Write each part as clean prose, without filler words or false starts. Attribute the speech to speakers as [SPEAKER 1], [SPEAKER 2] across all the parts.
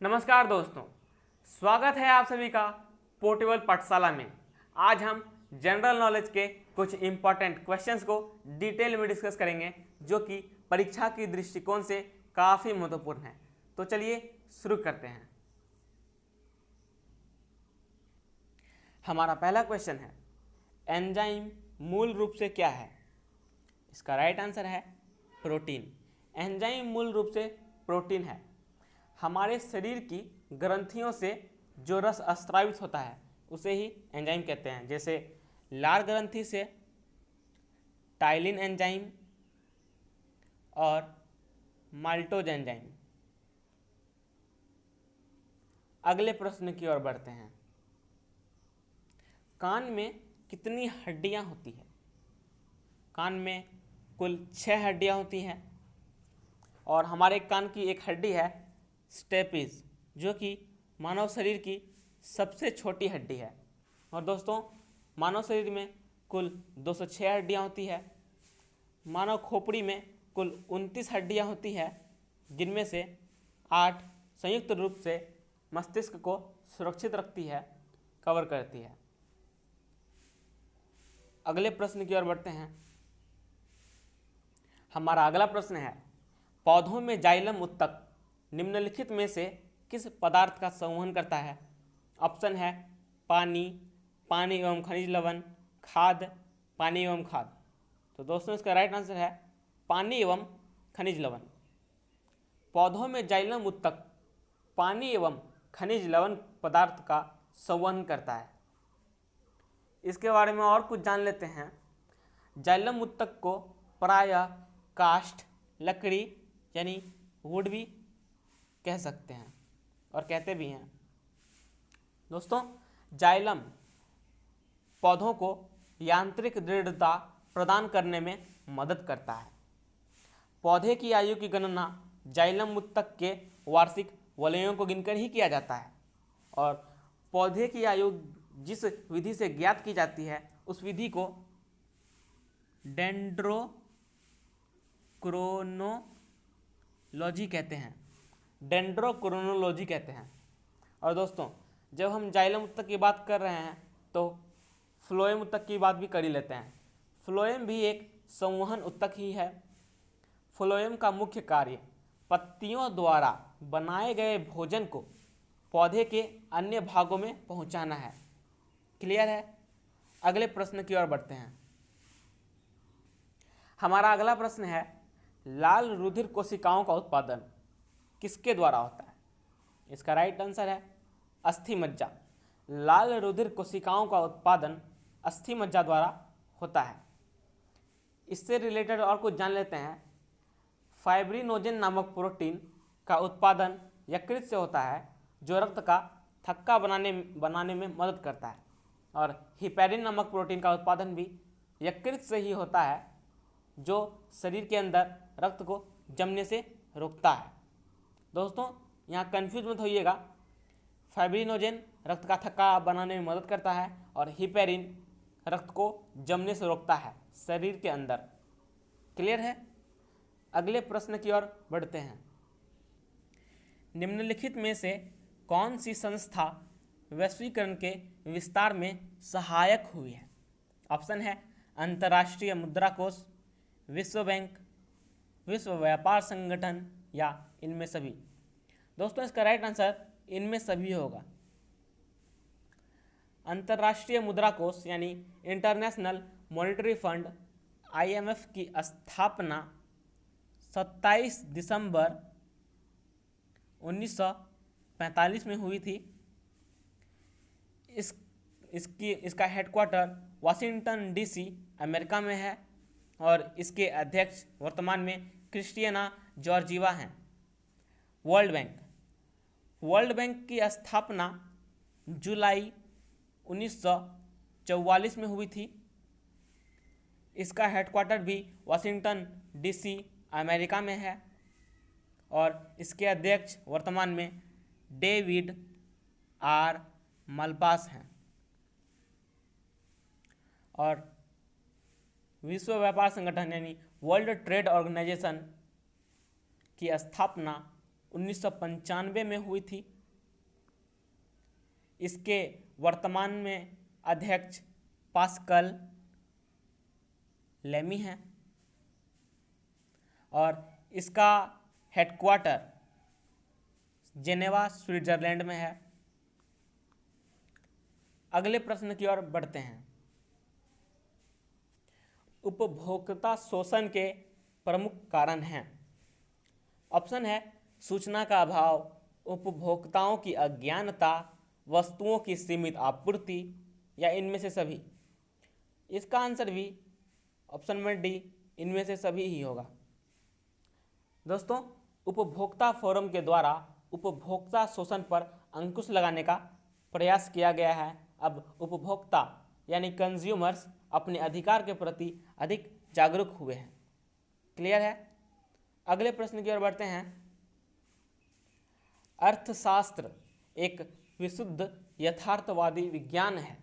[SPEAKER 1] नमस्कार दोस्तों, स्वागत है आप सभी का पोर्टेबल पाठशाला में। आज हम जनरल नॉलेज के कुछ इंपॉर्टेंट क्वेश्चंस को डिटेल में डिस्कस करेंगे जो कि परीक्षा की दृष्टिकोण से काफ़ी महत्वपूर्ण है। तो चलिए शुरू करते हैं। हमारा पहला क्वेश्चन है, एंजाइम मूल रूप से क्या है? इसका राइट आंसर है प्रोटीन। एंजाइम मूल रूप से प्रोटीन है। हमारे शरीर की ग्रंथियों से जो रस स्रावित होता है उसे ही एंजाइम कहते हैं। जैसे लार ग्रंथि से टाइलिन एंजाइम और माल्टोज एंजाइम। अगले प्रश्न की ओर बढ़ते हैं। कान में कितनी हड्डियां होती है? कान में कुल 6 हड्डियां होती हैं और हमारे कान की एक हड्डी है स्टेपिस, जो कि मानव शरीर की सबसे छोटी हड्डी है। और दोस्तों, मानव शरीर में कुल 206 हड्डियां होती है। मानव खोपड़ी में कुल 29 हड्डियां होती है, जिनमें से 8 संयुक्त रूप से मस्तिष्क को सुरक्षित रखती है, कवर करती है। अगले प्रश्न की ओर बढ़ते हैं। हमारा अगला प्रश्न है, पौधों में जाइलम उत्तक निम्नलिखित में से किस पदार्थ का संवहन करता है? ऑप्शन है पानी, पानी एवं खनिज लवण, खाद, पानी एवं खाद। तो दोस्तों, इसका राइट आंसर है पानी एवं खनिज लवण। पौधों में जाइलम उत्तक पानी एवं खनिज लवण पदार्थ का संवहन करता है। इसके बारे में और कुछ जान लेते हैं। जाइलम उत्तक को प्रायः काष्ठ, लकड़ी यानी वुड भी कह सकते हैं और कहते भी हैं। दोस्तों, जाइलम पौधों को यांत्रिक दृढ़ता प्रदान करने में मदद करता है। पौधे की आयु की गणना जाइलम उत्तक के वार्षिक वलयों को गिनकर ही किया जाता है और पौधे की आयु जिस विधि से ज्ञात की जाती है उस विधि को डेंड्रोक्रोनोलॉजी कहते हैं। डेंड्रोक्रोनोलॉजी कहते हैं। और दोस्तों, जब हम जाइलम उत्तक की बात कर रहे हैं तो फ्लोएम उत्तक की बात भी कर ही लेते हैं। फ्लोएम भी एक संवहन उत्तक ही है। फ्लोएम का मुख्य कार्य पत्तियों द्वारा बनाए गए भोजन को पौधे के अन्य भागों में पहुंचाना है। क्लियर है? अगले प्रश्न की ओर बढ़ते हैं। हमारा अगला प्रश्न है, लाल रुधिर कोशिकाओं का उत्पादन किसके द्वारा होता है? इसका राइट आंसर है अस्थि मज्जा। लाल रुधिर कोशिकाओं का उत्पादन अस्थि मज्जा द्वारा होता है। इससे रिलेटेड और कुछ जान लेते हैं। फाइब्रिनोजेन नामक प्रोटीन का उत्पादन यकृत से होता है, जो रक्त का थक्का बनाने में मदद करता है। और हिपैरिन नामक प्रोटीन का उत्पादन भी यकृत से ही होता है, जो शरीर के अंदर रक्त को जमने से रोकता है। दोस्तों, यहाँ कंफ्यूज मत होइएगा। फाइब्रिनोजेन रक्त का थक्का बनाने में मदद करता है और हिपैरिन रक्त को जमने से रोकता है शरीर के अंदर। क्लियर है? अगले प्रश्न की ओर बढ़ते हैं। निम्नलिखित में से कौन सी संस्था वैश्वीकरण के विस्तार में सहायक हुई है? ऑप्शन है अंतर्राष्ट्रीय मुद्रा कोष, विश्व बैंक, विश्व व्यापार संगठन या इनमें सभी। दोस्तों, इसका राइट आंसर इनमें सभी होगा। अंतर्राष्ट्रीय मुद्रा कोष यानी इंटरनेशनल मॉनेटरी फंड IMF की स्थापना 27 दिसंबर 1945 में हुई थी। इसका हेडक्वार्टर वाशिंगटन DC अमेरिका में है और इसके अध्यक्ष वर्तमान में क्रिस्टियाना जॉर्जीवा हैं। वर्ल्ड बैंक की स्थापना जुलाई 1944 में हुई थी। इसका हेडक्वार्टर भी वाशिंगटन DC अमेरिका में है और इसके अध्यक्ष वर्तमान में डेविड R मलपास हैं। और विश्व व्यापार संगठन यानी वर्ल्ड ट्रेड ऑर्गेनाइजेशन की स्थापना 1995 में हुई थी। इसके वर्तमान में अध्यक्ष पास्कल लेमी हैं और इसका हेडक्वार्टर जेनेवा स्विट्जरलैंड में है। अगले प्रश्न की ओर बढ़ते हैं। उपभोक्ता शोषण के प्रमुख कारण हैं। ऑप्शन है सूचना का अभाव, उपभोक्ताओं की अज्ञानता, वस्तुओं की सीमित आपूर्ति या इनमें से सभी। इसका आंसर भी ऑप्शन में डी, इनमें से सभी ही होगा। दोस्तों, उपभोक्ता फोरम के द्वारा उपभोक्ता शोषण पर अंकुश लगाने का प्रयास किया गया है। अब उपभोक्ता यानी कंज्यूमर्स अपने अधिकार के प्रति अधिक जागरूक हुए हैं। क्लियर है? अगले प्रश्न की ओर बढ़ते हैं। अर्थशास्त्र एक विशुद्ध यथार्थवादी विज्ञान है।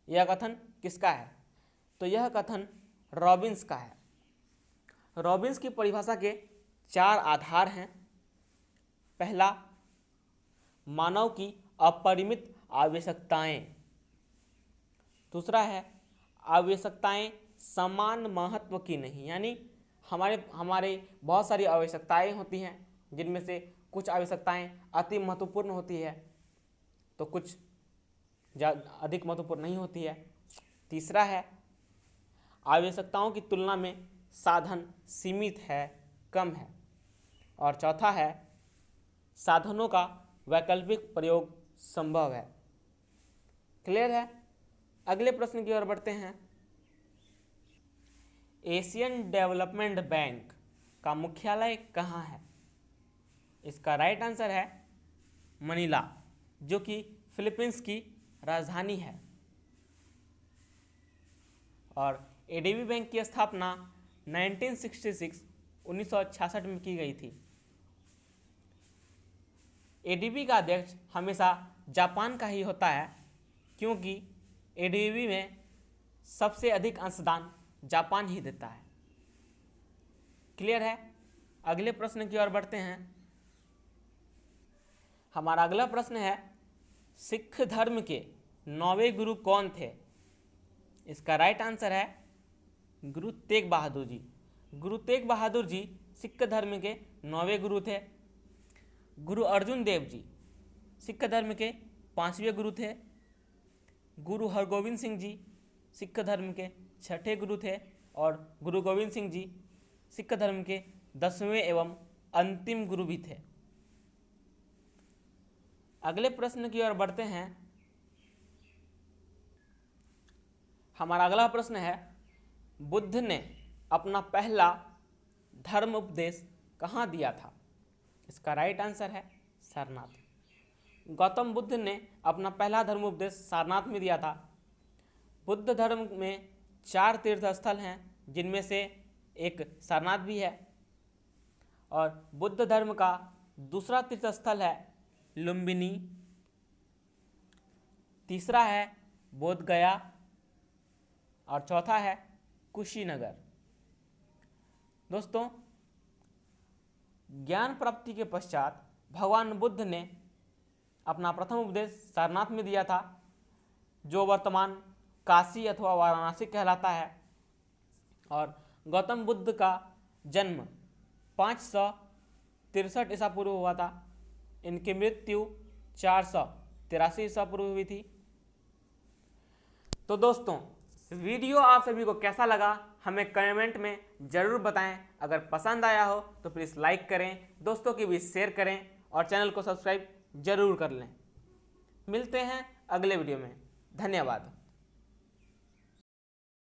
[SPEAKER 1] यह कथन किसका है? तो यह कथन रॉबिन्स का है। रॉबिन्स की परिभाषा के 4 आधार हैं। पहला, मानव की अपरिमित आवश्यकताएं। दूसरा है, आवश्यकताएं समान महत्व की नहीं, यानी हमारे बहुत सारी आवश्यकताएं होती हैं जिनमें से कुछ आवश्यकताएं अति महत्वपूर्ण होती है तो कुछ अधिक महत्वपूर्ण नहीं होती है। तीसरा है, आवश्यकताओं की तुलना में साधन सीमित है, कम है। और चौथा है, साधनों का वैकल्पिक प्रयोग संभव है। क्लियर है? अगले प्रश्न की ओर बढ़ते हैं। एशियन डेवलपमेंट बैंक का मुख्यालय कहाँ है? इसका राइट आंसर है मनीला, जो कि फिलीपींस की राजधानी है। और एडीबी बैंक की स्थापना 1966 में की गई थी। एडीबी का अध्यक्ष हमेशा जापान का ही होता है, क्योंकि एडीबी में सबसे अधिक अंशदान जापान ही देता है। क्लियर है? अगले प्रश्न की ओर बढ़ते हैं। हमारा अगला प्रश्न है, सिख धर्म के 9वें गुरु कौन थे? इसका राइट आंसर है गुरु तेग बहादुर जी। गुरु तेग बहादुर जी सिख धर्म के 9वें गुरु थे। गुरु अर्जुन देव जी सिख धर्म के 5वें गुरु थे। गुरु हरगोविंद सिंह जी सिख धर्म के 6ठे गुरु थे और गुरु गोविंद सिंह जी सिख धर्म के 10वें एवं अंतिम गुरु भी थे। अगले प्रश्न की ओर बढ़ते हैं। हमारा अगला प्रश्न है, बुद्ध ने अपना पहला धर्म उपदेश कहाँ दिया था? इसका राइट आंसर है सारनाथ। गौतम बुद्ध ने अपना पहला धर्म उपदेश सारनाथ में दिया था। बुद्ध धर्म में 4 तीर्थ स्थल हैं, जिनमें से एक सारनाथ भी है। और बुद्ध धर्म का दूसरा तीर्थ स्थल है लुम्बिनी, तीसरा है बोध गया और चौथा है कुशीनगर। दोस्तों, ज्ञान प्राप्ति के पश्चात भगवान बुद्ध ने अपना प्रथम उपदेश सारनाथ में दिया था, जो वर्तमान काशी अथवा वाराणसी कहलाता है। और गौतम बुद्ध का जन्म 563 ईसा पूर्व हुआ था। इनकी मृत्यु 483 ईसा पूर्व हुई थी। तो दोस्तों, वीडियो आप सभी को कैसा लगा हमें कमेंट में ज़रूर बताएं। अगर पसंद आया हो तो प्लीज़ लाइक करें, दोस्तों के बीच शेयर करें और चैनल को सब्सक्राइब जरूर कर लें। मिलते हैं अगले वीडियो में। धन्यवाद।